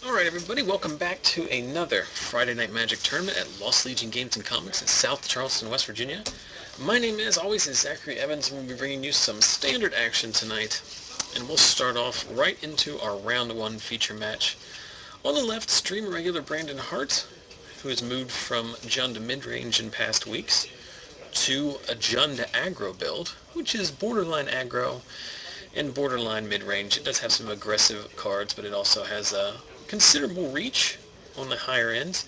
Alright everybody, welcome back to another Friday Night Magic tournament at Lost Legion Games and Comics in South Charleston, West Virginia. My name, as always, is Zachary Evans, and we'll be bringing you some standard action tonight. And we'll start off right into our round one feature match. On the left, stream regular Brandon Hart, who has moved from Jund to mid-range in past weeks, to a Jund to aggro build, which is borderline aggro and borderline mid-range. It does have some aggressive cards, but it also has a considerable reach on the higher end.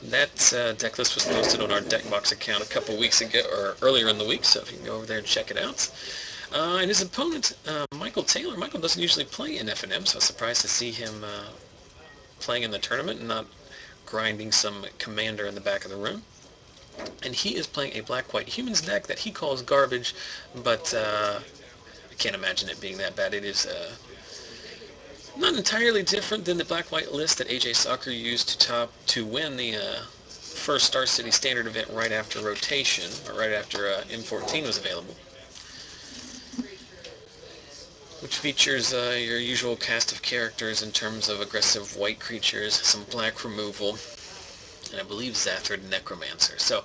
That deck list was posted on our Deckbox account a couple weeks ago, or earlier in the week, so if you can go over there and check it out. And his opponent, Michael Taylor. Michael doesn't usually play in FNM, so I was surprised to see him playing in the tournament and not grinding some commander in the back of the room. And he is playing a black-white humans deck that he calls garbage, but I can't imagine it being that bad. It is not entirely different than the black-white list that AJ Soccer used to win the first Star City Standard event right after rotation, or right after M14 was available, which features your usual cast of characters in terms of aggressive white creatures, some black removal, and I believe Zathrid Necromancer. So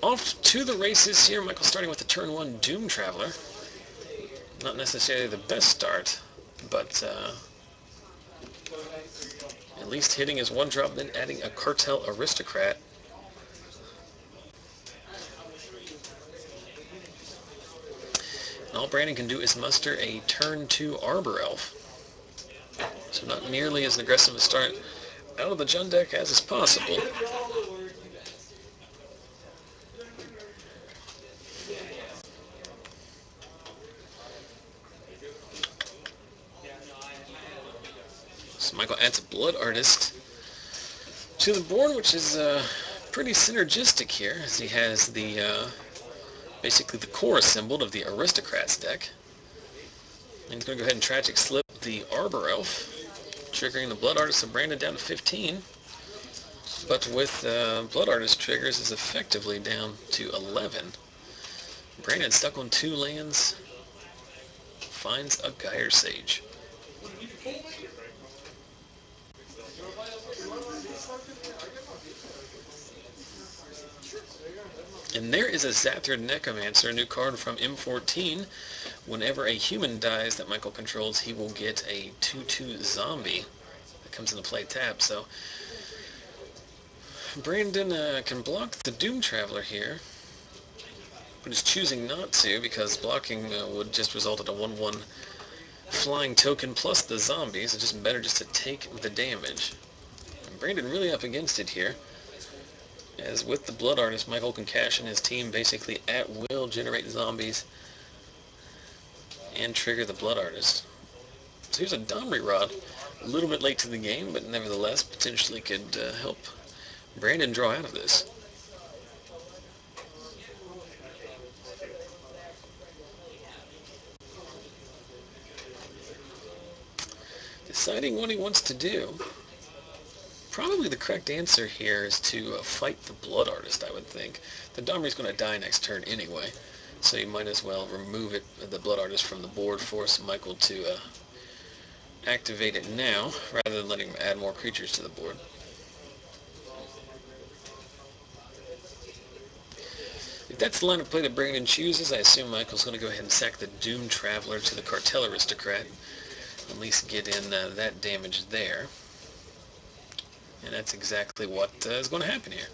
off to the races here. Michael starting with the turn 1 Doom Traveler. Not necessarily the best start, but at least hitting his one drop, then adding a Cartel Aristocrat. And all Brandon can do is muster a turn 2 Arbor Elf. So not nearly as aggressive a start out of the Jund deck as is possible. So Michael adds a Blood Artist to the board, which is pretty synergistic here, as he has the basically the core assembled of the Aristocrats deck. And he's going to go ahead and Tragic Slip the Arbor Elf, triggering the Blood Artist of Brandon down to 15. But with Blood Artist triggers is effectively down to 11. Brandon stuck on 2 lands, finds a Gyre Sage. And there is a Zathrid Necromancer, a new card from M14. Whenever a human dies that Michael controls, he will get a 2/2 zombie that comes into play tapped. So Brandon can block the Doom Traveler here, but is choosing not to because blocking would just result in a 1/1 flying token plus the zombies. It's just better just to take the damage. And Brandon really up against it here, as with the Blood Artist, Michael can cash in his team basically at will, generate zombies, and trigger the Blood Artist. So here's a Domri Rod, a little bit late to the game, but nevertheless potentially could help Brandon draw out of this. Deciding what he wants to do. Probably the correct answer here is to fight the Blood Artist, I would think. The Domri's going to die next turn anyway, so you might as well remove the Blood Artist from the board, force Michael to activate it now, rather than letting him add more creatures to the board. If that's the line of play that Brandon chooses, I assume Michael's going to go ahead and sack the Doom Traveler to the Cartel Aristocrat, at least get in that damage there. And that's exactly what is going to happen here.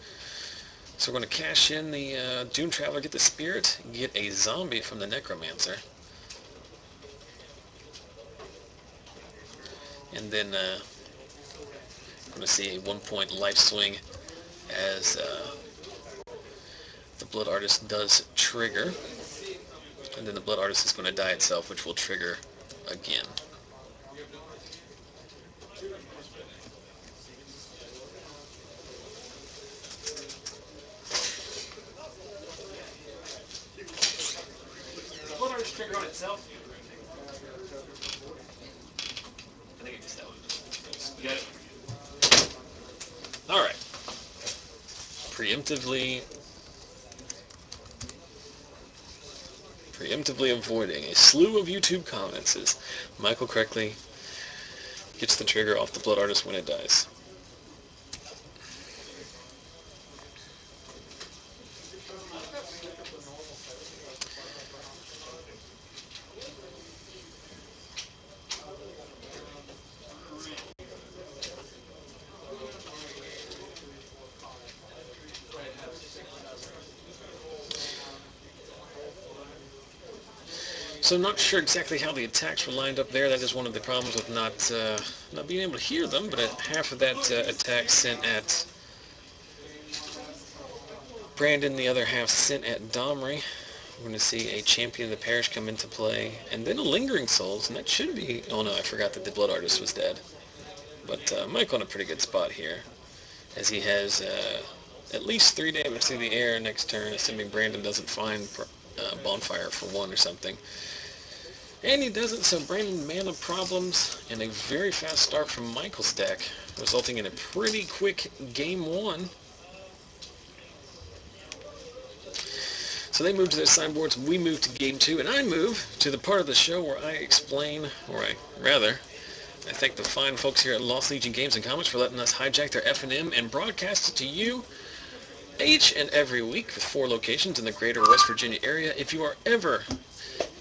So we're going to cash in the Doom Traveler, get the Spirit, get a zombie from the Necromancer. And then we're going to see a 1-point life swing as the Blood Artist does trigger. And then the Blood Artist is going to die itself, which will trigger again. Trigger on itself. I think it just that one. You got it? Alright. Preemptively avoiding a slew of YouTube comments, as Michael correctly gets the trigger off the Blood Artist when it dies. So I'm not sure exactly how the attacks were lined up there. That is one of the problems with not being able to hear them, but half of that attack sent at Brandon, the other half sent at Domry. We're going to see a Champion of the Parish come into play, and then a Lingering Souls, and that should be... Oh no, I forgot that the Blood Artist was dead. But Mike on a pretty good spot here, as he has at least 3 damage through the air next turn, assuming Brandon doesn't find Bonfire for 1 or something. And he doesn't, so Brandon mana problems and a very fast start from Michael's deck, resulting in a pretty quick game 1. So they move to their sideboards, we move to game 2, and I move to the part of the show where I explain, or I thank the fine folks here at Lost Legion Games and Comics for letting us hijack their FNM and broadcast it to you each and every week with 4 locations in the greater West Virginia area. If you are ever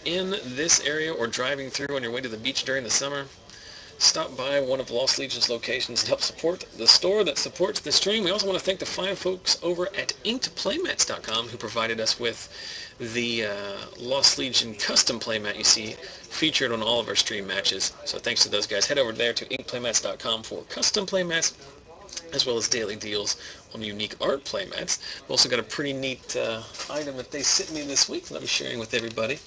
in this area or driving through on your way to the beach during the summer, stop by one of Lost Legion's locations to help support the store that supports the stream. We also want to thank the fine folks over at inkedplaymats.com who provided us with the Lost Legion custom playmat you see featured on all of our stream matches. So thanks to those guys. Head over there to inkedplaymats.com for custom playmats, as well as daily deals on unique art playmats. We've also got a pretty neat item that they sent me this week that I'll be sharing with everybody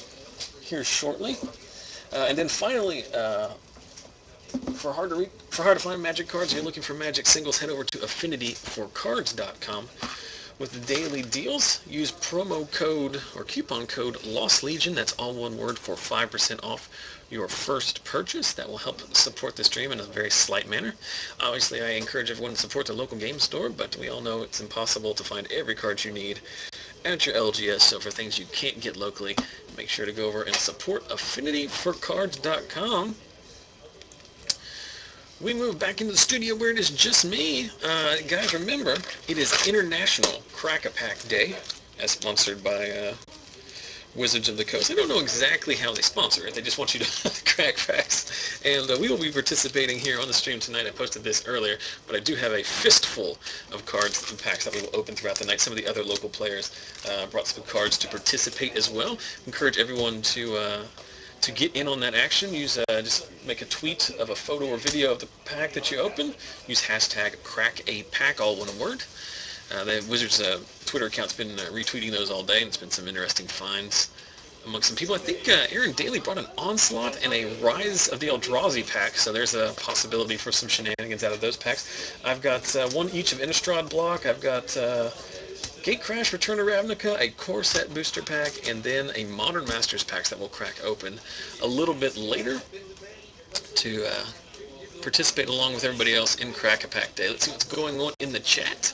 here shortly. And then finally, for hard to find Magic cards, if you're looking for Magic singles, head over to affinityforcards.com. With the daily deals, use promo code or coupon code Lost Legion, that's all one word, for 5% off your first purchase. That will help support the stream in a very slight manner. Obviously, I encourage everyone to support the local game store, but we all know it's impossible to find every card you need at your LGS, so for things you can't get locally, make sure to go over and support affinityforcards.com. We move back into the studio where it is just me. Guys, remember, it is International Crack-A-Pack Day, as sponsored by Wizards of the Coast. I don't know exactly how they sponsor it. They just want you to crack packs. And we will be participating here on the stream tonight. I posted this earlier, but I do have a fistful of cards and packs that we will open throughout the night. Some of the other local players brought some cards to participate as well. Encourage everyone to get in on that action. Use just make a tweet of a photo or video of the pack that you open. Use hashtag #CrackAPack, all one word. The Wizards Twitter account's been retweeting those all day, and it's been some interesting finds among some people. I think Aaron Daly brought an Onslaught and a Rise of the Eldrazi pack, so there's a possibility for some shenanigans out of those packs. I've got one each of Innistrad block. I've got Gatecrash, Return to Ravnica, a Core Set booster pack, and then a Modern Masters packs that we'll crack open a little bit later to participate along with everybody else in Crack-A-Pack Day. Let's see what's going on in the chat.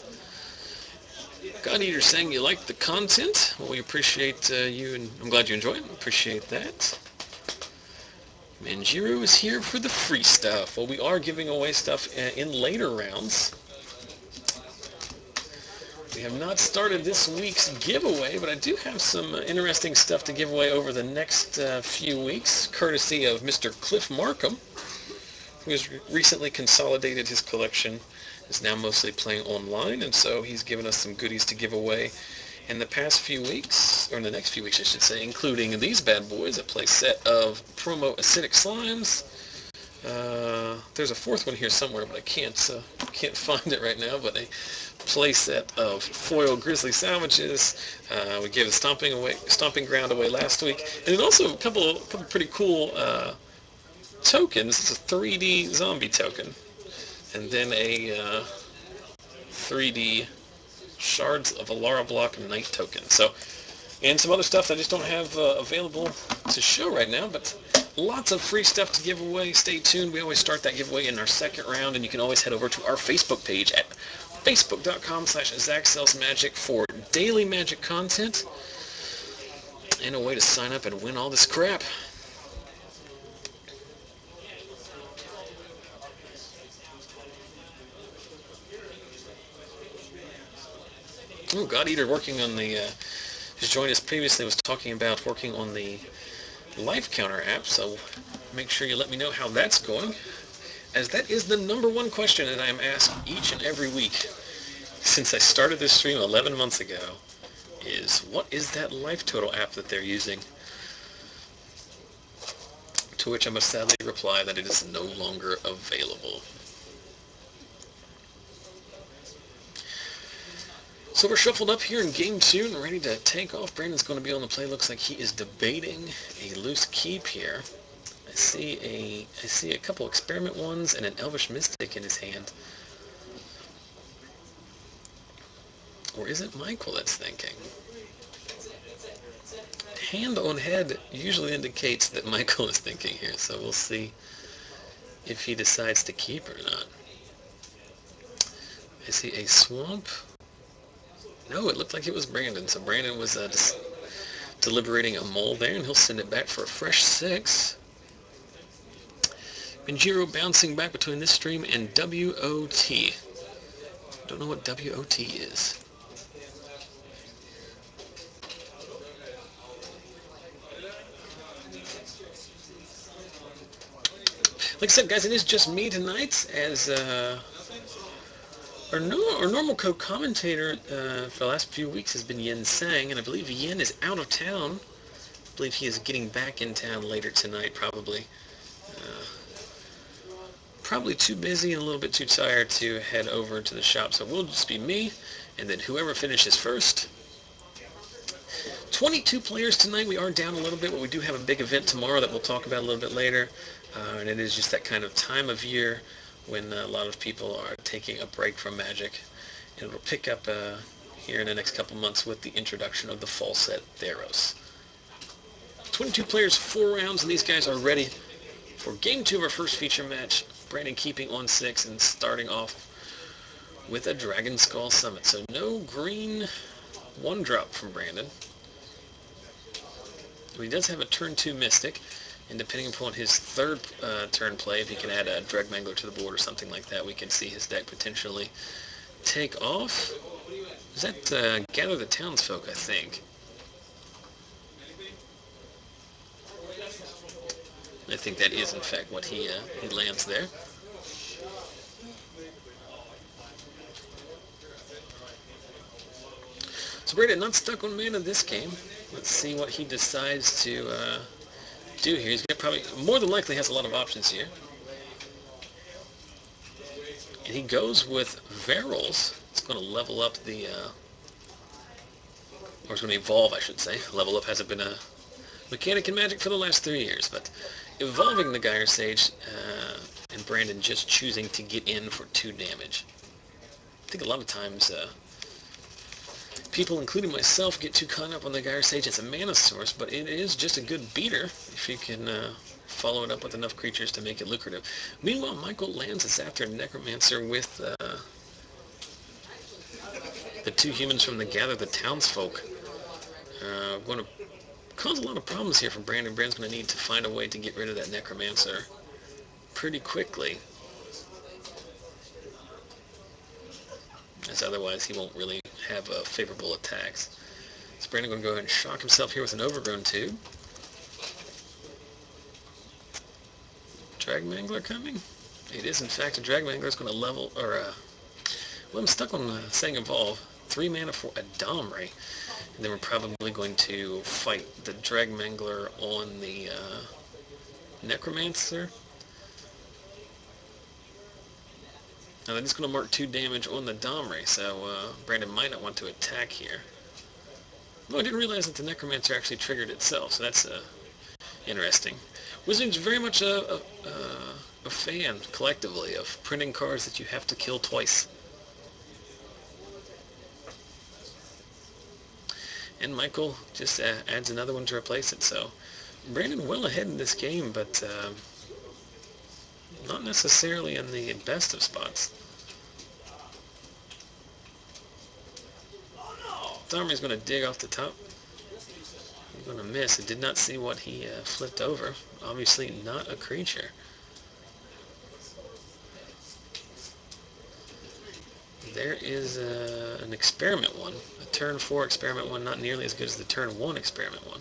God Eater saying you like the content. Well, we appreciate you, and I'm glad you enjoy it. Appreciate that. Manjiro is here for the free stuff. Well, we are giving away stuff in later rounds. We have not started this week's giveaway, but I do have some interesting stuff to give away over the next few weeks, courtesy of Mr. Cliff Markham, who has recently consolidated his collection, is now mostly playing online, and so he's given us some goodies to give away in the past few weeks, or in the next few weeks, I should say, including these bad boys, a play set of promo acidic slimes. There's a fourth one here somewhere, but I can't find it right now, but a play set of foil grizzly savages. We gave the stomping ground away last week, and then also a couple pretty cool tokens. It's a 3D zombie token, and then a 3D Shards of Alara block Knight token. So, and some other stuff that I just don't have available to show right now, but lots of free stuff to give away. Stay tuned. We always start that giveaway in our second round, and you can always head over to our Facebook page at facebook.com/ZachSellsMagic for daily Magic content and a way to sign up and win all this crap. Oh, God Eater working on the, just joined us previously, was talking about working on the life counter app, so make sure you let me know how that's going, as that is the #1 question that I am asked each and every week since I started this stream 11 months ago, is what is that life total app that they're using? To which I must sadly reply that it is no longer available. So we're shuffled up here in game 2 and ready to take off. Brandon's going to be on the play. Looks like he is debating a loose keep here. I see a couple experiment ones and an Elvish Mystic in his hand. Or is it Michael that's thinking? Hand on head usually indicates that Michael is thinking here, so we'll see if he decides to keep or not. I see a swamp. No, it looked like it was Brandon. So Brandon was deliberating a mole there, and he'll send it back for a fresh 6. Benjiro bouncing back between this stream and WOT. Don't know what WOT is. Like I said, guys, it is just me tonight, as our normal co-commentator for the last few weeks has been Yin Sang, and I believe Yin is out of town. I believe he is getting back in town later tonight, probably. Probably too busy and a little bit too tired to head over to the shop, so it will just be me, and then whoever finishes first. 22 players tonight. We are down a little bit, but we do have a big event tomorrow that we'll talk about a little bit later, and it is just that kind of time of year when a lot of people are taking a break from Magic, and it'll pick up here in the next couple months with the introduction of the fall set Theros. 22 players, 4 rounds, and these guys are ready for game 2 of our first feature match. Brandon keeping on 6 and starting off with a Dragon Skull Summit. So no green 1-drop from Brandon. He does have a turn 2 Mystic, and depending upon his third turn play, if he can add a Dreadmangler to the board or something like that, we can see his deck potentially take off. Is that Gather the Townsfolk, I think. I think that is, in fact, what he lands there. So Brandon not stuck on mana this game. Let's see what he decides to do here. He's gonna probably, more than likely, has a lot of options here. And he goes with Verils. It's going to level up the, or it's going to evolve, I should say. Level up hasn't been a mechanic in Magic for the last 3 years, but evolving the Gyre Sage, and Brandon just choosing to get in for 2 damage. I think a lot of times people, including myself, get too caught up on the Gyre Sage as a mana source, but it is just a good beater if you can follow it up with enough creatures to make it lucrative. Meanwhile, Michael lands us after Necromancer with the 2 humans from the Gather the Townsfolk. Going to cause a lot of problems here for Brandon. Brandon's going to need to find a way to get rid of that Necromancer pretty quickly, as otherwise he won't really have favorable attacks. So Brandon going to go ahead and shock himself here with an Overgrown Tube. Dragmangler coming? It is in fact a Dragmangler. It's going to level, or well, I'm stuck on saying evolve. 3 mana for a Domri. And then we're probably going to fight the Dragmangler on the Necromancer. Now that is going to mark 2 damage on the Domri, so Brandon might not want to attack here. Oh, I didn't realize that the Necromancer actually triggered itself, so that's interesting. Wizards very much a fan, collectively, of printing cards that you have to kill twice. And Michael just adds another one to replace it, so Brandon well ahead in this game, but not necessarily in the best of spots. Domri's going to dig off the top. He's going to miss. I did not see what he flipped over. Obviously not a creature. there is an experiment one. A turn 4 experiment one, not nearly as good as the turn 1 experiment one.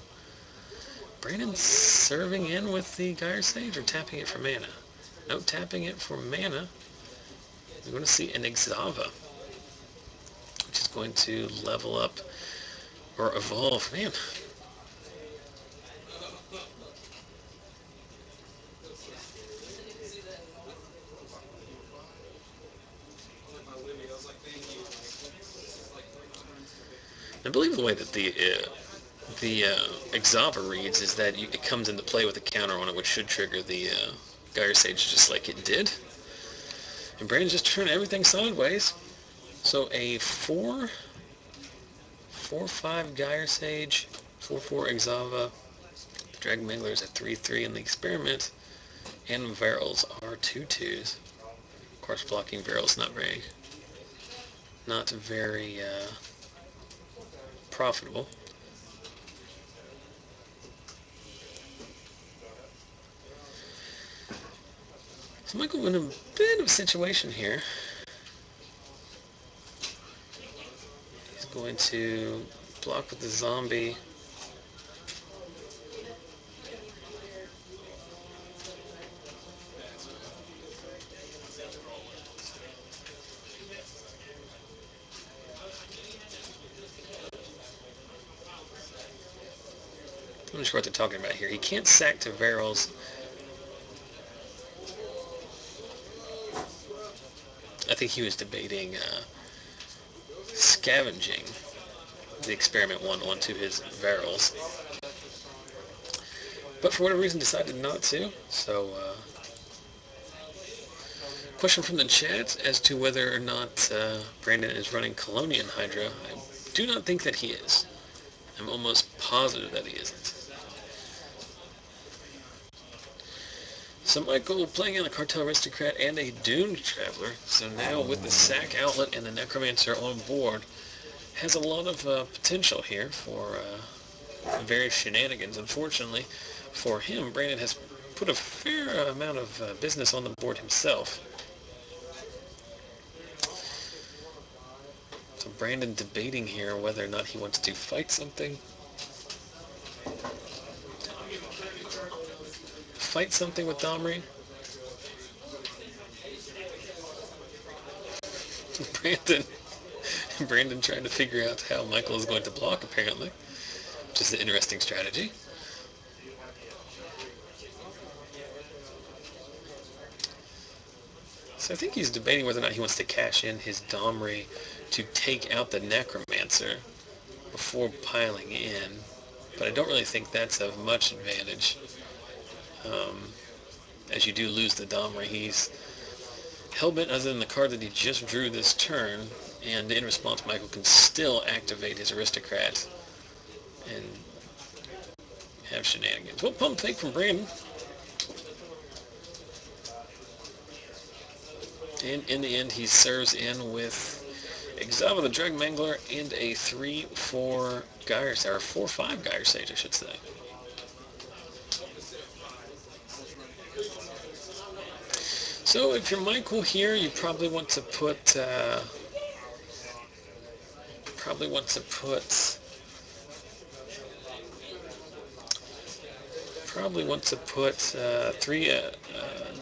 Brandon serving in with the Gyre Sage or tapping it for mana? No, tapping it for mana. We're going to see an Exava, which is going to level up or evolve. Man. I believe the way that the Exava reads is that it comes into play with a counter on it, which should trigger the Gyre Sage just like it did. And Brandon just turned everything sideways. So a 4/5 Gyre Sage, 4/4 Exava. The Dragon Mangler is at 3/3 in the experiment, and Varels are 2/2s. Of course, blocking Varels not very profitable. So Michael in a bit of a situation here. He's going to block with the zombie. I'm not sure what they're talking about here. He can't sack to Varels. I think he was debating scavenging the experiment one onto his Varels. But for whatever reason decided not to. So, question from the chat as to whether or not Brandon is running Colonian Hydra. I do not think that he is. I'm almost positive that he isn't. So Michael playing on a Cartel Aristocrat and a Doom Traveler. So now with the Sack Outlet and the Necromancer on board, has a lot of potential here for various shenanigans. Unfortunately for him, Brandon has put a fair amount of business on the board himself. So Brandon debating here whether or not he wants to fight something. Fight something with Domri. Brandon trying to figure out how Michael is going to block, apparently, which is an interesting strategy. So I think he's debating whether or not he wants to cash in his Domri to take out the Necromancer before piling in, but I don't really think that's of much advantage. As you do lose the Domri, he's hellbent other than the card that he just drew this turn, and in response Michael can still activate his Aristocrat and have shenanigans. Well, pump fake from Brandon. And in the end, he serves in with Exava the Dreg Mangler and a 3/4 Gyre, or 4/5 Gyre Sage, I should say. So if you're Michael here, you probably want to put the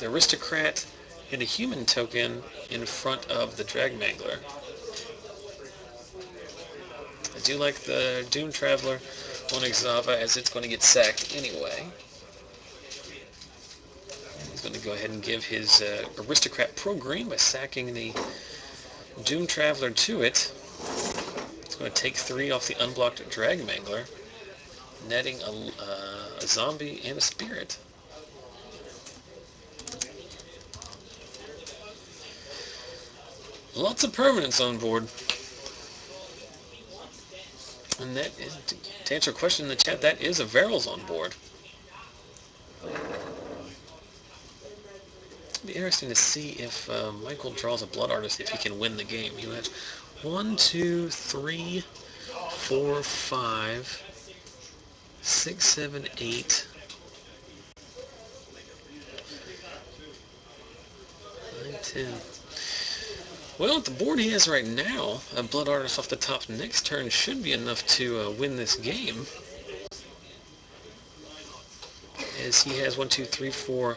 Aristocrat and a human token in front of the Drag Mangler. I do like the Doom Traveler on Exava, as it's going to get sacked anyway. He's going to go ahead and give his Aristocrat pro-green by sacking the Doom Traveler to it. It's going to take 3 off the unblocked Drag Mangler, netting a zombie and a spirit. Lots of permanents on board. And that is, to answer a question in the chat, that is a Varels on board. It'll be interesting to see if Michael draws a Blood Artist, if he can win the game. He has 1, 2, 3, 4, 5, 6, 7, 8, 9, 10. Well, the board he has right now, a Blood Artist off the top next turn should be enough to win this game. As he has 4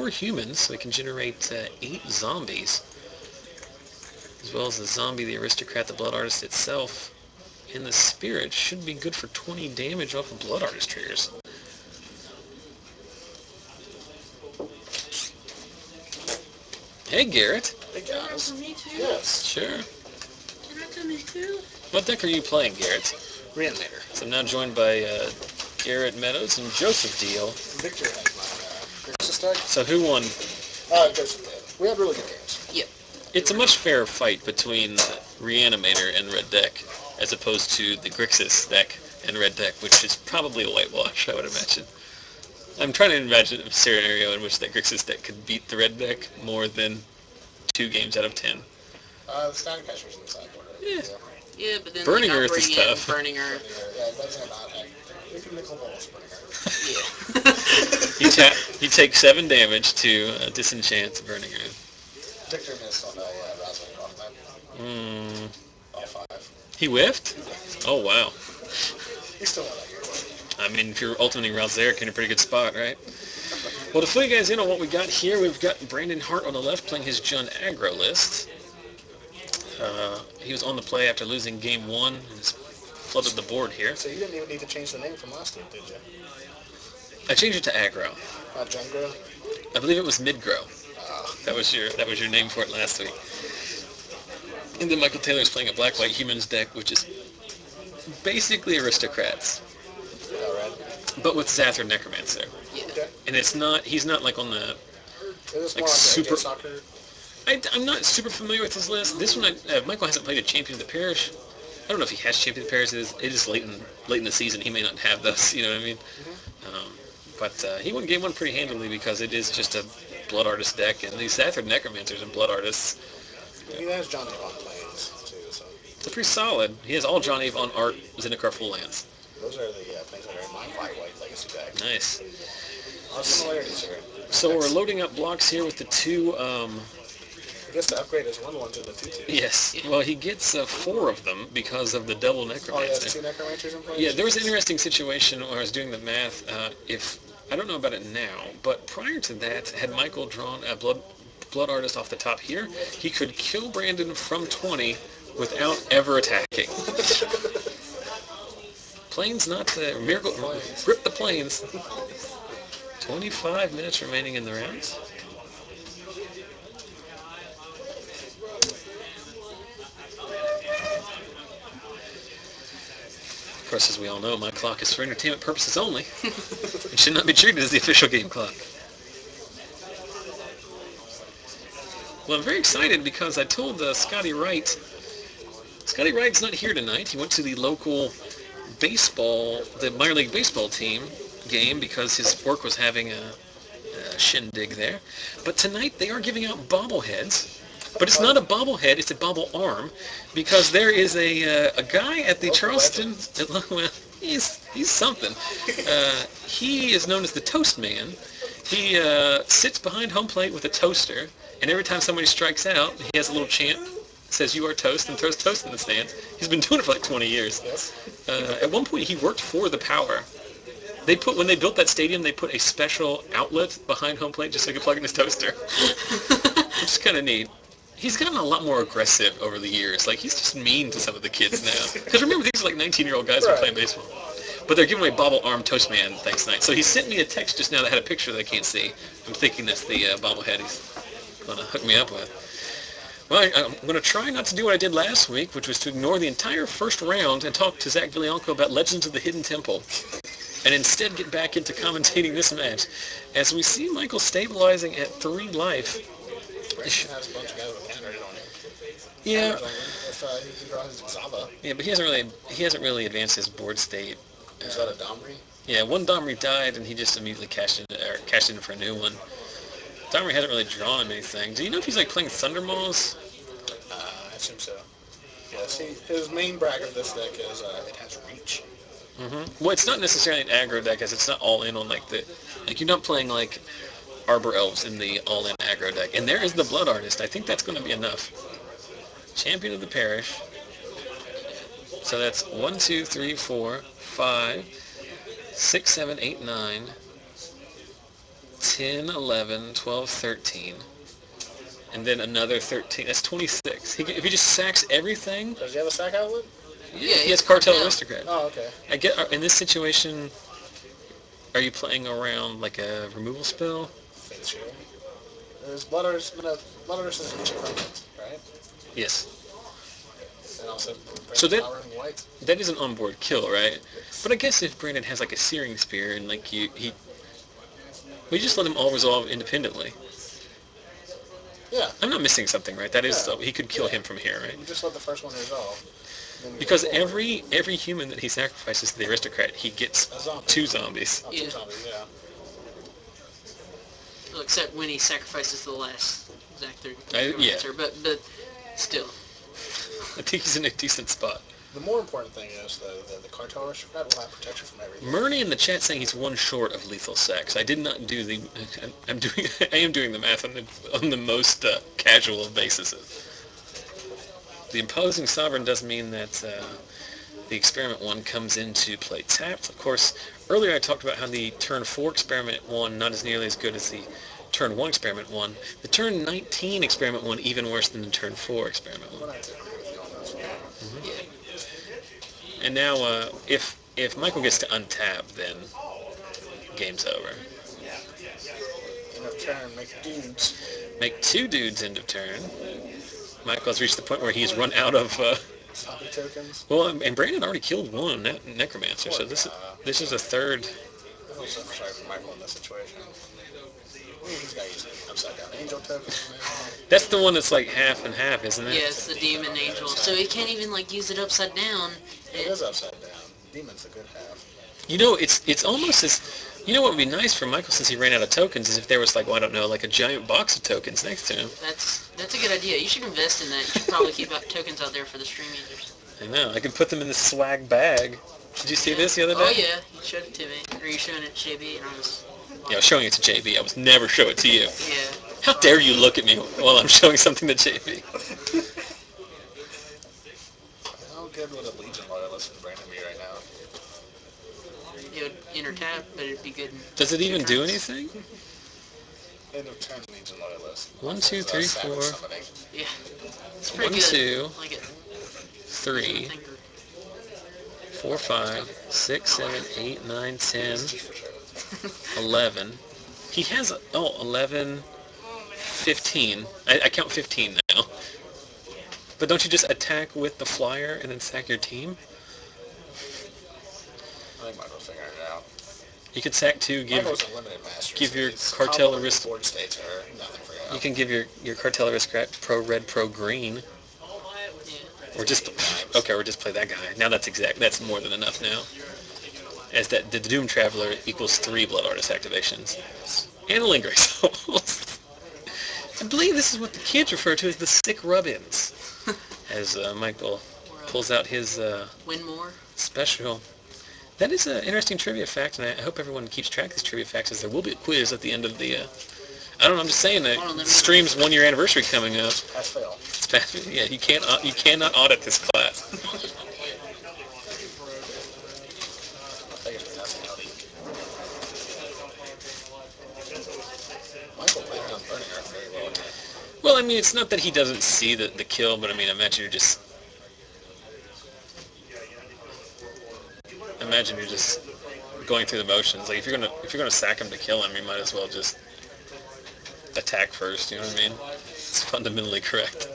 humans, so he can generate 8 zombies, as well as the zombie, the aristocrat, the Blood Artist itself, and the spirit should be good for 20 damage off of Blood Artist triggers. Hey, Garrett. Hey, guys. For me too? Yes. Sure. Can I come in too? What deck are you playing, Garrett? Reanimator. So I'm now joined by Garrett Meadows and Joseph Deal. Victor has my Grixis deck. So who won? Joseph did. We had really good games. Yep. It's a much fairer fight between Reanimator and Red Deck, as opposed to the Grixis deck and Red Deck, which is probably a whitewash, I would imagine. I'm trying to imagine a scenario in which that Grixis deck could beat the Red Deck more than 2 games out of 10. The Snagcaster's in the sideboard. Yeah. Yeah, but then Burning like, I'll Earth is bring in tough. Burning Earth. Yeah, it doesn't have non-hack. You can nickel balls Burning Earth. Yeah. You take 7 damage to disenchant Burning Earth. Victor missed on Rosalind off that. All 5. He whiffed? Oh, wow. He still won that year. I mean, if you're ultimating Ralzeric, you're in a pretty good spot, right? Well, to fill you guys in on what we got here, we've got Brandon Hart on the left playing his Jund Aggro list. He was on the play after losing game 1 and has flooded the board here. So you didn't even need to change the name from last week, did you? I changed it to Aggro. Jungro? I believe it was Midgrow. That was your name for it last week. And then Michael Taylor's playing a black-white humans deck, which is basically aristocrats, but with Zathra Necromancer. Okay. And he's not like on the Is this Like more super- soccer? I'm not super familiar with his list. This one, Michael hasn't played a Champion of the Parish. I don't know if he has Champion of the Parish. It is late in the season. He may not have those. You know what I mean? But he won game 1 pretty handily because it is just a Blood Artist deck, and these Zathra Necromancers and Blood Artists. He has Johnny on planes, too, so They're pretty solid. He has all John Eve on Art, Zendikar full lands. those are the things that are in my white legacy deck. Nice. A lot of similarities here. So we're loading up blocks here with the 2. I guess the upgrade is 1/1 to the 2/2. Yes. Well, he gets 4 of them because of the double Oh, he has Necromancer. 2 Necromancers in place? Yeah, there was an interesting situation where I was doing the math. I don't know about it now, but prior to that, had Michael drawn a Blood Artist off the top here, he could kill Brandon from 20 without ever attacking. Planes not the miracle. Grip the planes. 25 minutes remaining in the rounds. Of course, as we all know, my clock is for entertainment purposes only. It should not be treated as the official game clock. Well, I'm very excited because I told Scotty Wright. Scotty Wright's not here tonight. He went to the local the minor league baseball team game because his work was having a shindig there. But tonight they are giving out bobbleheads. But it's not a bobblehead, it's a bobble arm, because there is a guy at the Charleston, well, he's something. He is known as the Toast Man. He sits behind home plate with a toaster, and every time somebody strikes out, he has a little chant, says "You are toast," and throws toast in the stands. He's been doing it for like 20 years. Yes. At one point, he worked for the Power. When they built that stadium, they put a special outlet behind home plate just so he could plug in his toaster, which is kind of neat. He's gotten a lot more aggressive over the years. Like, he's just mean to some of the kids now. Because remember, these are like 19-year-old guys who are playing baseball. But they're giving away Bobble Arm Toast Man thanks tonight. So he sent me a text just now that had a picture that I can't see. I'm thinking that's the bobblehead he's going to hook me up with. Well, I'm going to try not to do what I did last week, which was to ignore the entire first round and talk to Zach Vilianco about Legends of the Hidden Temple. And instead get back into commentating this match. As we see Michael stabilizing at 3 life. Brandon has a bunch of guys with countered on him. Yeah. If he draws Zava. Yeah, but he hasn't really advanced his board state. Is that a Domri? Yeah, one Domri died, and he just immediately cashed in for a new one. Domri hasn't really drawn anything. Do you know if he's like playing Thundermaws? I assume so. Yeah, see, his main brag of this deck is it has reach. Well, it's not necessarily an aggro deck, as it's not all in on like you're not playing like Arbor Elves in the all-in aggro deck. And there is the Blood Artist. I think that's going to be enough. Champion of the Parish. So that's 1, 2, 3, 4, 5, 6, 7, 8, 9, 10, 11, 12, 13. And then another 13. That's 26. If he just sacks everything... Does he have a sack outlet? Yeah, he has Cartel Aristocrat. Oh, okay. I get in this situation, are you playing around like a removal spell? Fate Shield. There's Blood Artist is each permanent, right? Yes. And also So Power and White. that is an onboard kill, right? But I guess if Brandon has like a Searing Spear and like we just let them all resolve independently. Yeah. I'm not missing something, right? That is Yeah. he could kill him from here, right? You just let the first one resolve. Because every human that he sacrifices to the aristocrat, he gets A zombie. 2 zombies. Oh, Yeah. 2 zombies, yeah. Well, except when he sacrifices the last Zactor. Yeah. But still. I think he's in a decent spot. The more important thing is the Cartel Aristocrat will have protection from everything. Murney in the chat saying he's 1 short of lethal sex. I did not do the. I am doing the math on the most casual of bases. The imposing sovereign does mean that the experiment 1 comes into play tapped. Of course, earlier I talked about how the turn 4 experiment 1 not as nearly as good as the turn 1 experiment 1. The turn 19 experiment 1 even worse than the turn 4 experiment 1. But I agree with you on this. Mm-hmm. And now, if Michael gets to untap, then game's over. End of turn, make dudes. Make 2 dudes end of turn. Michael has reached the point where he's run out of... Zombie tokens. well, and Brandon already killed 1 Necromancer, so this is a third... I feel so sorry for Michael in this situation. He's got to use upside down angel tokens now. That's the one that's like half and half, isn't it? Yeah, it's the Demon Angel. So he can't even like use it upside down. It is upside down. Demon's a good half. You know, it's almost as... You know what would be nice for Michael since he ran out of tokens is if there was like, well, I don't know, like a giant box of tokens next to him. That's a good idea. You should invest in that. You should probably keep tokens out there for the stream users. I know. I can put them in the swag bag. Did you see this the other day? Oh yeah, you showed it to me. Or you showing it to JB, and I was... Yeah, I was showing it to JB. I was never show it to you. Yeah. How dare you look at me while I'm showing something to JB? How good would a Legion loyalist in Brandon be right now? It would enter tap, but it'd be good. Does it even do turns. anything? End of turn Legion loyalist. 1, 2, 3, 4. Yeah. It's pretty 1, good. 2, I like it. 3, Thinker. 4, 5, 6, 7, 8, 9, 10, 11. He has, 11, 15. I count 15 now. But don't you just attack with the flyer and then sack your team? I think Michael's figuring it out. You could sack 2, Michael's a limited master. give so your his cartel combo arist- board states are nothing for him. you can give your cartel aristocrat pro red, pro green. Yeah. Or just play that guy. Now that's more than enough now. As that the Doom Traveler equals 3 Blood Artist activations. And a Lingering Souls. I believe this is what the kids refer to as the sick rub-ins. As Michael pulls out his Win more. special. That is an interesting trivia fact, and I hope everyone keeps track of these trivia facts, as there will be a quiz at the end of the... I don't know, I'm just saying that Hold on, let me- stream's 1-year anniversary coming up. Pass fail. It's fast. Yeah, you cannot audit this class. I think it's nationality. Michael played on Burning Earth very well. Well, I mean, it's not that he doesn't see the kill, but I mean, imagine you're just going through the motions. Like if you're gonna sack him to kill him, you might as well just attack first. You know what I mean? It's fundamentally correct.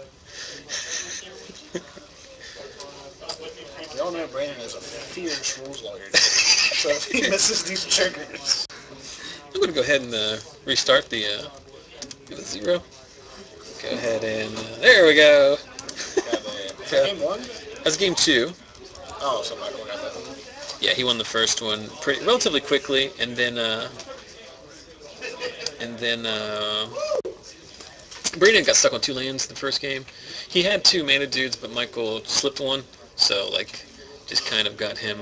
We all know Brandon is a fierce rules lawyer, so if he misses these triggers... I'm gonna go ahead and restart the 0. Go ahead and there we go. Is that game 1? That's game 2. Oh, so Michael got that one. Yeah, he won the first one relatively quickly, and then Brandon got stuck on 2 lands the first game. He had 2 mana dudes, but Michael slipped one, so like just kind of got him.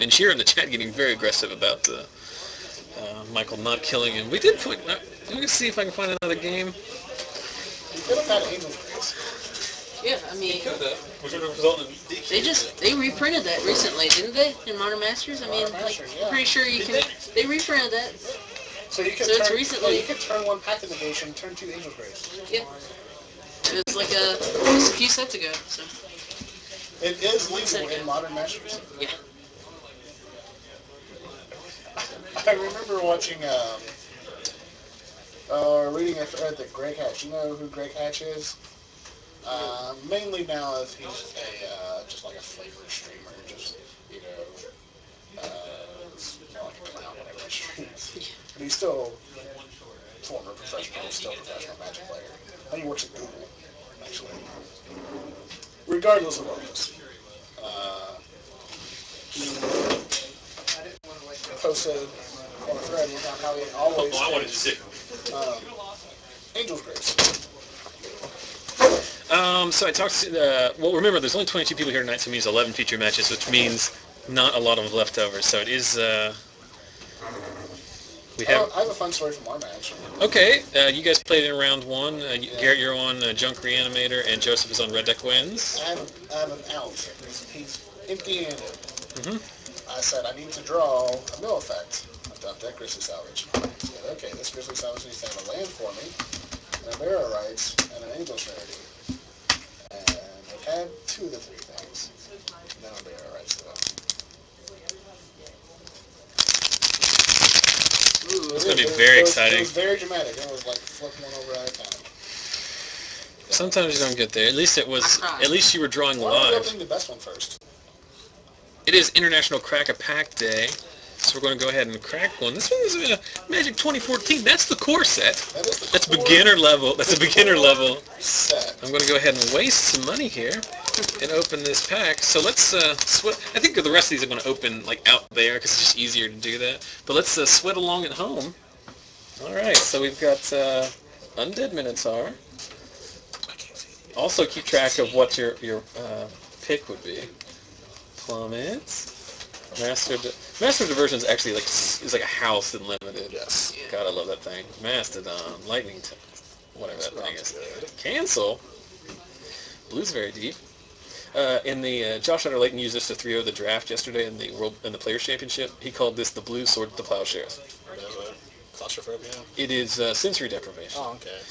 Manshira in the chat getting very aggressive about Michael not killing him. We did put... let me see if I can find another game. You could have had Angel's Grace. Yeah, I mean, Which would have resulted in they reprinted that recently, didn't they? In Modern Masters? I mean, Modern like, Masters, yeah. I'm pretty sure you can. They reprinted that. So you could So it's turn, recently- yeah, you could turn one Pact of Negation, turn two Angel's Grace. Yeah. It was like just a few sets ago. So It is One legal second. in Modern Masters. yeah. I remember watching, reading a thread that Greg Hatch. You know who Greg Hatch is? Mainly now he's just like a flavor streamer, just, it's more like a clown whenever he streams. But he's still former professional, still professional Magic player. I think he works at Google, actually. Regardless of all this, he posted on a thread about how he always I wanted to takes, see. Angel's Grace. So I talked to well, remember, there's only 22 people here tonight, so it means 11 feature matches, which means not a lot of leftovers. So it is, we have... I have a fun story from our match. Okay, you guys played in round one. Garrett, you're on Junk Reanimator, and Joseph is on Red Deck Wins. I have an out. He's empty-handed. Mm-hmm. I said, I need to draw a mill effect. I dumped that Grizzly Salvage. I said, okay, this Grizzly Salvage needs to have a land for me, and a Bearer Rights, and an Angel's Rarity. And it had two of the three things. No Bearer Rights, though. Ooh. It's going to be very exciting. It was very dramatic. It was like flip one over out of town. Sometimes you don't get there. At least it was. I cried. At least you were drawing Why don't we live. open the best one first? It is International Crack a Pack Day, so we're going to go ahead and crack one. This one is Magic 2014. That's the core set. That is the That's core beginner level. That's a beginner level. set. I'm going to go ahead and waste some money here and open this pack. So let's sweat. I think the rest of these are going to open like out there because it's just easier to do that. But let's sweat along at home. All right. So we've got Undead Minotaur. Also keep track of what your pick would be. Plummets. Master Diversion is actually is like a house in limited. Yes. God, I love that thing. Mastodon, Lightning, whatever that thing is. Good. Cancel. Blue's very deep. In the Josh Utter Layton used this to 3-0 the draft yesterday in the Players Championship. He called this the Blue Sword to the Plowshares. Claustrophobia? It is sensory deprivation. Oh, okay.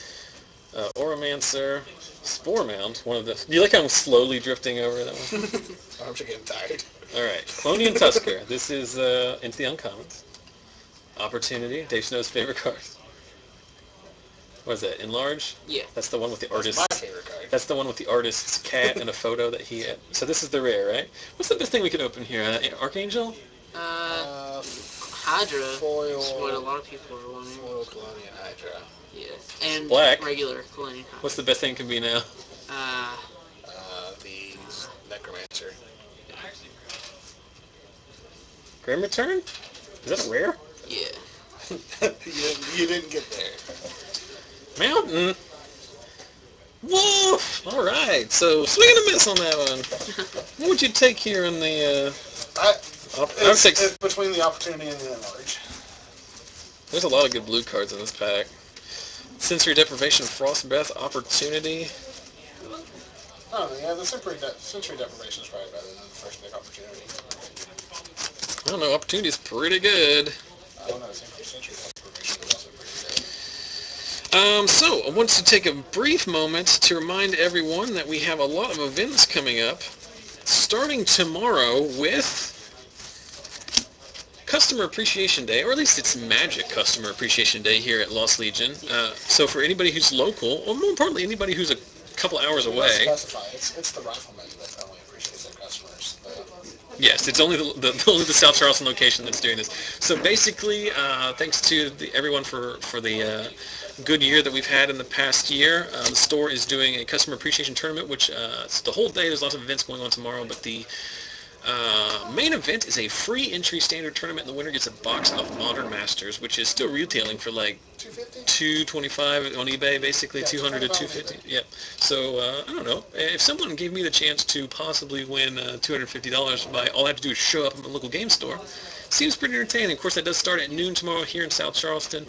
Oromancer, Spore Mound. One of the. Do you like how I'm slowly drifting over that one? I'm just getting tired. All right, Clonian Tusker. This is into the uncommons. Opportunity. Dave Snow's favorite card. What is that? Enlarge? Yeah. That's the one with the artist. That's my favorite card. That's the one with the artist's cat and a photo that he had. So this is the rare, right? What's the best thing we could open here? Archangel? Hydra. Foil. That's what a lot of people are wanting. Foil Colonial Hydra. Yeah. And Black. regular Colonial Hydra. What's the best thing can be now? The Necromancer. Grim Return? Is that a rare? Yeah. you didn't get there. Mountain? Wolf! Alright, so swing and a miss on that one. What would you take here in the... I would take... It's between the Opportunity and the Enlarge. There's a lot of good blue cards in this pack. Sensory Deprivation, Frost Breath, Opportunity. Oh, yeah, the sensory deprivation is probably better than the first big Opportunity. I don't know, Opportunity is pretty good. I don't know, sensory deprivation is also pretty good. So, I want to take a brief moment to remind everyone that we have a lot of events coming up, starting tomorrow with Customer Appreciation Day, or at least it's Magic Customer Appreciation Day here at Lost Legion. So for anybody who's local, or more importantly, anybody who's a couple hours away. Specify. It's the riflemen that only appreciate their customers. Yes, it's only only the South Charleston location that's doing this. So basically, thanks to everyone for the good year that we've had in the past year. The store is doing a customer appreciation tournament, which it's the whole day. There's lots of events going on tomorrow, but the main event is a free entry standard tournament, and the winner gets a box of Modern Masters, which is still retailing for like $225 on eBay, basically. Yeah, $200 to $250. Yep. So I don't know. If someone gave me the chance to possibly win $250, all I have to do is show up at my local game store, seems pretty entertaining. Of course, that does start at noon tomorrow here in South Charleston.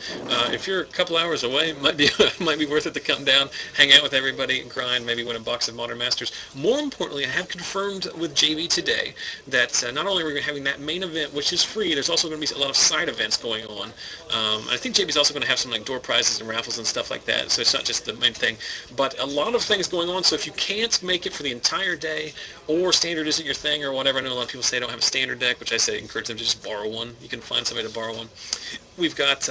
If you're a couple hours away, it might be might be worth it to come down, hang out with everybody, grind, maybe win a box of Modern Masters. More importantly, I have confirmed with JB today that not only are we having that main event, which is free, there's also going to be a lot of side events going on. I think JB's also going to have some like door prizes and raffles and stuff like that, so it's not just the main thing. But a lot of things going on, so if you can't make it for the entire day, or standard isn't your thing or whatever, I know a lot of people say they don't have a standard deck, which I say encourage them to just borrow one. You can find somebody to borrow one. We've got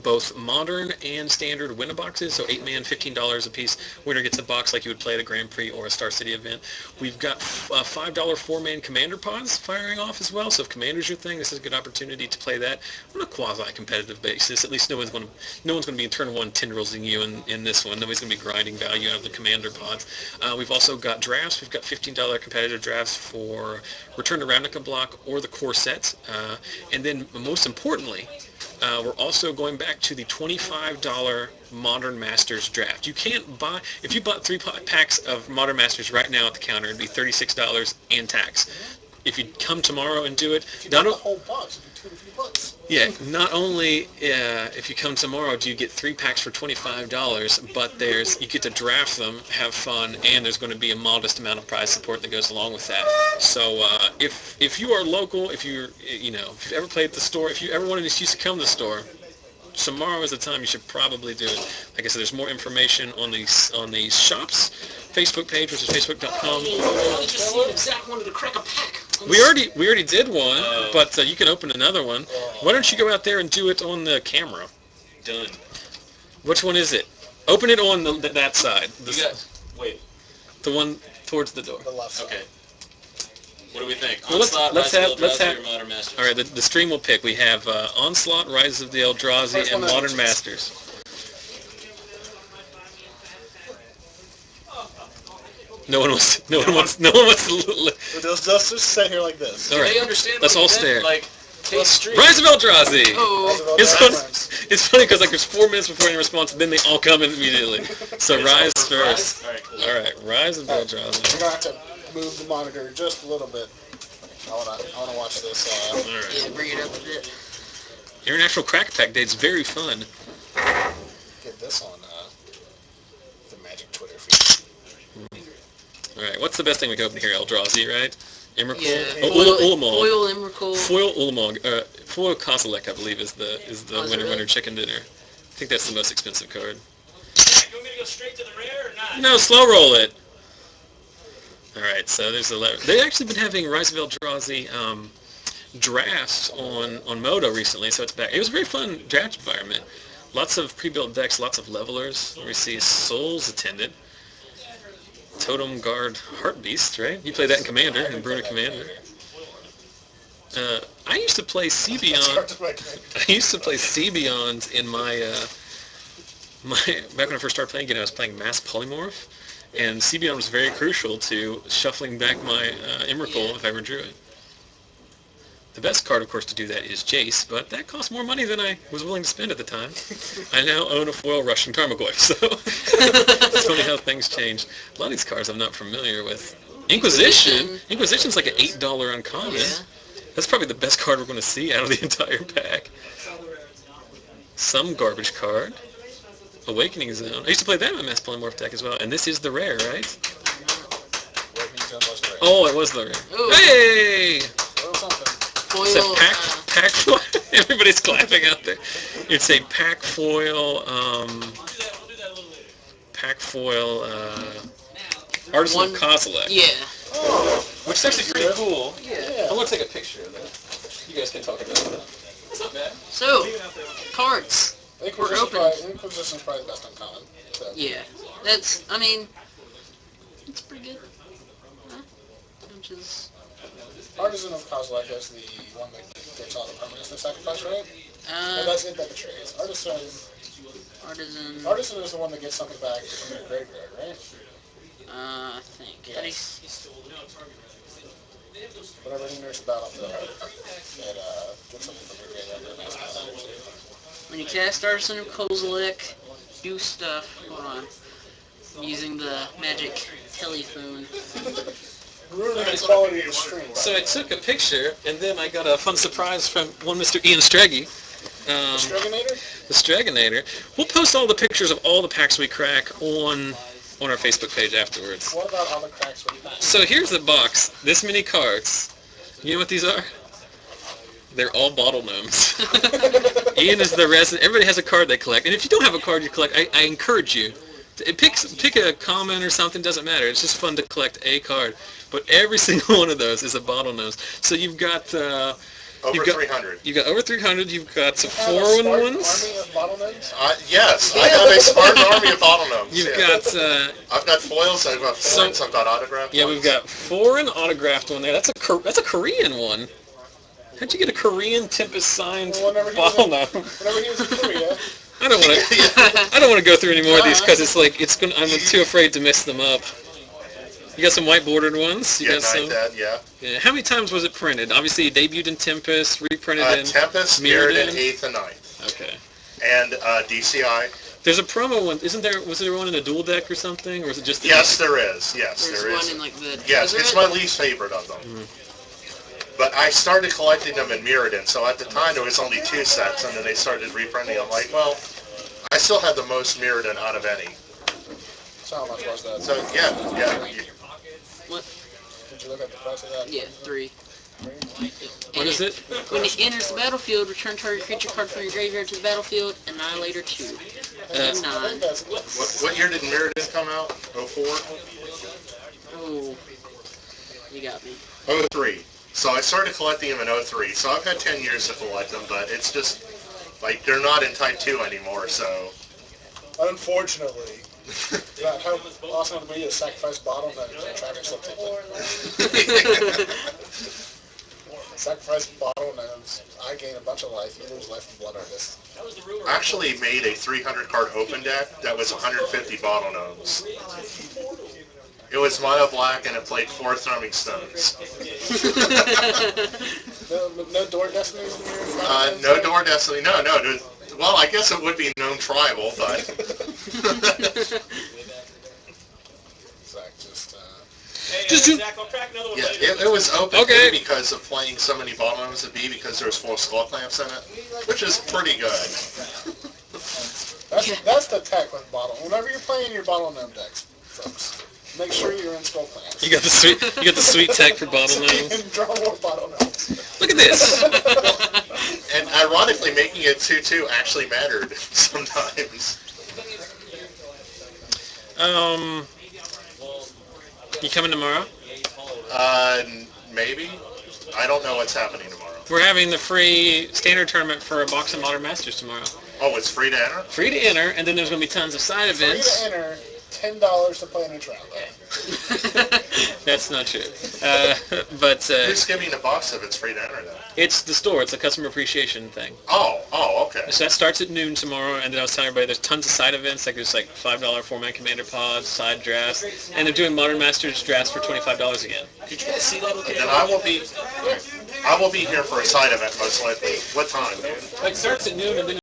both modern and standard winner boxes, so 8-man, $15 a piece. Winner gets a box like you would play at a Grand Prix or a Star City event. We've got $5 4-man commander pods firing off as well, so if commander's your thing, this is a good opportunity to play that on a quasi-competitive basis. At least no one's going to be in turn 1 tendrilsing you in this one. Nobody's going to be grinding value out of the commander pods. We've also got drafts. We've got $15 competitive drafts for Return to Ravnica block or the core sets. And then most importantly, we're also going back to the $25 Modern Masters draft. You can't buy, if you bought 3 packs of Modern Masters right now at the counter, it'd be $36 and tax. If you come tomorrow and do it, if you bought the whole box, it'd be $2 yeah, not only if you come tomorrow do you get 3 packs for $25, but you get to draft them, have fun, and there's going to be a modest amount of prize support that goes along with that. So if you are local, if you've ever played at the store, if you ever wanted an excuse to come to the store, tomorrow is the time you should probably do it. Like I said, there's more information on the shop's Facebook page, which is facebook.com. I just see Zach wanted to crack a pack. We already did one, but you can open another one. Why don't you go out there and do it on the camera? Done. Which one is it? Open it on that side. Wait. The one towards the door. The left side. Okay. What do we think? Well, let's have. Modern Masters. All right, the stream will pick. We have Onslaught, Rise of the Eldrazi, and Modern Masters. No one wants to. Let's just sit here like this. All right. They understand. Let's all stare. Like, stream. Rise of Eldrazi. Oh, It's funny because like there's 4 minutes before any response, and then they all come in immediately. So Rise first. All right, cool. All right, Rise of Eldrazi. We're gonna have to move the monitor just a little bit. I wanna watch this. All right. yeah, bring it up a bit. International Crack Pack Day. It's very fun. Get this on the Magic Twitter feed. All right, what's the best thing we can open here? Eldrazi, right? Emrakul? Yeah. Ulamog. Foil Emrakul. Foil Ulamog. Foil Kozilek, I believe, is the Oh, is it winner really? chicken dinner. I think that's the most expensive card. You want me to go straight to the rare or not? No, slow roll it. All right, so there's the lever. They've actually been having Rise of Eldrazi drafts on Moto recently, so it's back. It was a very fun draft environment. Lots of pre-built decks, lots of levelers. We see Soul's Attendant, Totem Guard Heart Beast, right? You play that in Commander, in Bruno Commander. I used to play Sebion. I used to play Sebions in my back when I first started playing again. I was playing Mass Polymorph, and Sebion was very crucial to shuffling back my Emrakul if I ever drew it. The best card, of course, to do that is Jace, but that cost more money than I was willing to spend at the time. I now own a foil Russian Tarmogoyf, so it's funny how things change. A lot of these cards I'm not familiar with. Inquisition? Inquisition's like an $8 uncommon. Yeah. That's probably the best card we're going to see out of the entire pack. Some garbage card. Awakening Zone. I used to play that in my Mass Polymorph deck as well, and this is the rare, right? Oh, it was the rare. Ooh. Hey! Foil. It's a pack foil. Everybody's clapping out there. It's a pack foil, Artisan of Kozilek. Yeah. Which is actually pretty cool. Yeah. I'm going to take a picture of that. You guys can talk about that. That's not bad. So, cards. Inquisition's probably the best uncommon. So. Yeah. That's, I mean, it's pretty good. Huh? Which is... Artisan of Kozilek is the one that gets all the permanents and sacrifice, right? No, that's it that betrays. Artisan is the one that gets something back from your graveyard, right? I think. Yes. Whatever he knows about up there, it gets something from your graveyard. When you cast Artisan of Kozilek, do stuff. Hold on. I'm using the magic telephone. Ruining the quality of the stream. So I took a picture, and then I got a fun surprise from one Mr. Ian Straggy. The Struginator? The Straginator. We'll post all the pictures of all the packs we crack on our Facebook page afterwards. What about all the cracks we have? So here's the box. This many cards. You know what these are? They're all bottle gnomes. Ian is the resident. Everybody has a card they collect. And if you don't have a card you collect, I encourage you. Pick a common or something, doesn't matter. It's just fun to collect a card. But every single one of those is a bottle gnome. So you've got... Over 300. You've got over 300. You've got some Have a smart 4-in-1s. army of bottle gnomes? Yes, I have a smart army of bottle gnomes. You've yeah. got... I've got foils, I've got foreigns, I've got autographed Yeah, ones. we've got 4 an autographed one there. That's a Korean one. How'd you get a Korean Tempest signed bottle gnome? Whenever he was in Korea. I don't want to go through any more of these because I'm too afraid to mess them up. You got some white bordered ones. You Yeah, got some. yeah. Yeah. How many times was it printed? Obviously, it debuted in Tempest, reprinted in Tempest, Mirrodin, 8th and 9th. Okay. And DCI. There's a promo one. Was there one in a dual deck or something, or was it just? Yes, there is. Yes, There's there is. one in like the... Yes, it's my least favorite of them. Mm-hmm. But I started collecting them in Mirrodin, so at the time there was only 2 sets, and then they started reprinting. I'm like, well, I still had the most Mirrodin out of any. So how much was that? So yeah. What? Did you look at the price of that? Yeah, 3. What is it? When it enters the battlefield, return target creature card from your graveyard to the battlefield, Annihilator 2. And 9. I think that's What year did Mirrodin come out? 04? Oh, you got me. 03. So I started collecting them in 03. So I've had 10 years to collect them, but it's just, like, they're not in Type 2 anymore, so... unfortunately. God, how awesome would it be to sacrifice bottle gnomes and track yourself to Sacrifice bottle gnomes. I gain a bunch of life. You lose life from blood artists. I actually made a 300 card open deck that was 150 bottle gnomes. It was mono black and it played 4 Thrumming Stones. No door destinies in your No Door Destiny. No. Well, I guess it would be Gnome Tribal, but... Zach just, Zach, I'll crack another one later. It was open A because of playing so many bottle gnomes, and B because there was 4 skull clamps in it, which is pretty good. That's the tech with bottle. Whenever you're playing your bottle gnome decks, folks, make sure you're in skull clamps. You got the sweet tech for bottle So you gnomes. can draw more bottle gnomes. Look at this. And ironically, making it 2/2 actually mattered sometimes. You coming tomorrow? Maybe. I don't know what's happening tomorrow. We're having the free standard tournament for a box of Modern Masters tomorrow. Oh, it's free to enter? Free to enter, and then there's going to be tons of side events. Free to enter, $10 to play in a trial. That's not true. But Who's giving a box if it's free to enter then? it's the store. It's a customer appreciation thing. Oh, okay. So that starts at noon tomorrow, and then I was telling everybody there's tons of side events. Like there's like $5 4-man commander pods, side drafts, and they're doing Modern Masters drafts for $25 again. Did you guys see that? Okay. And I will be here for a side event most likely. What time? It starts at noon, and then